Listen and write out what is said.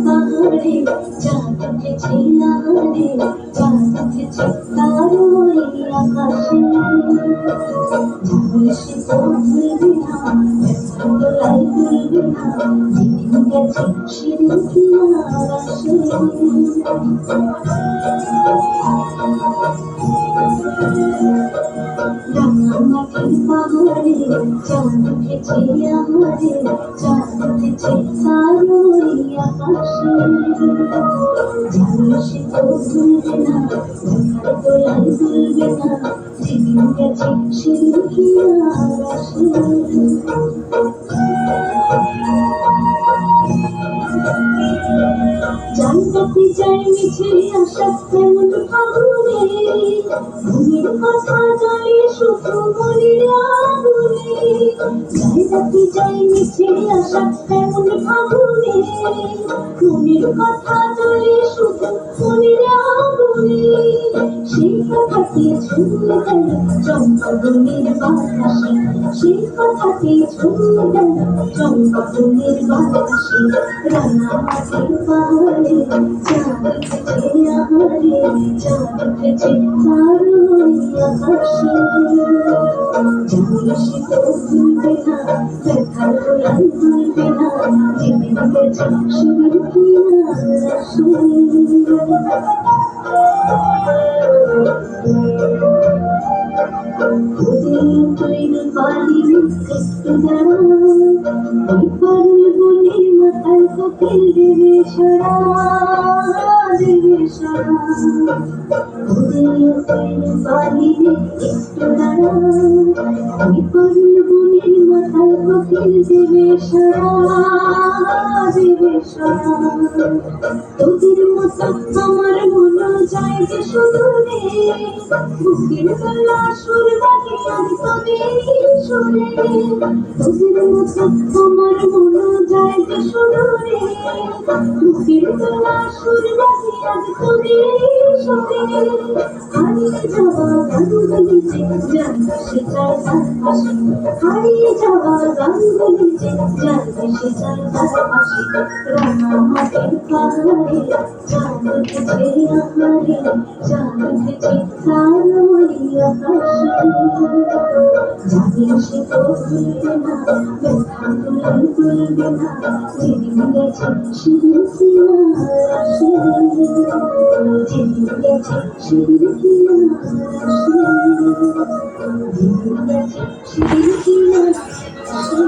পাহাড়ে চাঁদ উঠেছে আহারে, চাঁদ উঠেছে তারই আকাশে। সে তো ভুলবে না, দোলাই ভুলবে না, যেদিন গেছে সেদিন কি আর আসে। রাঙামাটির পাহাড়ে চাঁদ উঠেছে আহারে, চাঁদ উঠেছে তারই আকাশে। সে তো ভুলবে না, দোলাই ভুলবে না, যেদিন গেছে সেদিন কি আর আসে। জানতে চাই মিছে আশা কেমন ফাগুনে, মনের কথা জানি শুধু মনের আগুনে। জানতে চাই মিছে আশা কেমন ফাগুনে, মনের কথা জানি শুধু মনের আগুনে। সেই কথাটি ছুঁয়ে গেল চম্পাবনের বাতাসে, সেই কথাটি ছুঁয়ে গেল চম্পাবনের বাতাসে। রাঙামাটির পাহাড়ে চাঁদ উঠেছে আহারে, চাঁদ উঠেছে তারই আকাশে। সে তো ভুলবে না, ব্যথার দোলাই ভুলবে না, যেদিন গেছে সেদিন কি আর আসে। তৈরি পালিনি একটু দাঁড়া, ওই পারুল বনের মাথায় কোকিল দেবে সারা, দেবে সারা। তৈরি পালিনি একটু দাঁড়া, ওই পারুল বনের মাথায় কোকিল দেবে সারা, দেবে সারা। তোদের মতো আমার মনে যায় যে সুদূরে, বুকের গলা সুর বাজে আজ তোদের সুরে। তোদের মতো আমার মনে যায় যে সুদূরে, বুকের গলা সুর বাজে আজ তোদের সুরে। হারিয়ে যাওয়া গানগুলিতে জানবে সে চায় তার পাশে, হারিয়ে যাওয়া গানগুলিতে জানবে সে চায় তার পাশে। রাঙামাটির পাহাড়ে চাঁদ উঠেছে আহারে, চাঁদ উঠেছে তারই আকাশে। জানি সে তো ভুলবে না, ব্যথা দোলাই ভুলবে না, যেদিন গেছে সেদিন কি আর আসে। যেদিন গেছে সেদিন কি আর আসে, যেদিন গেছে সেদিন কি আর আসে।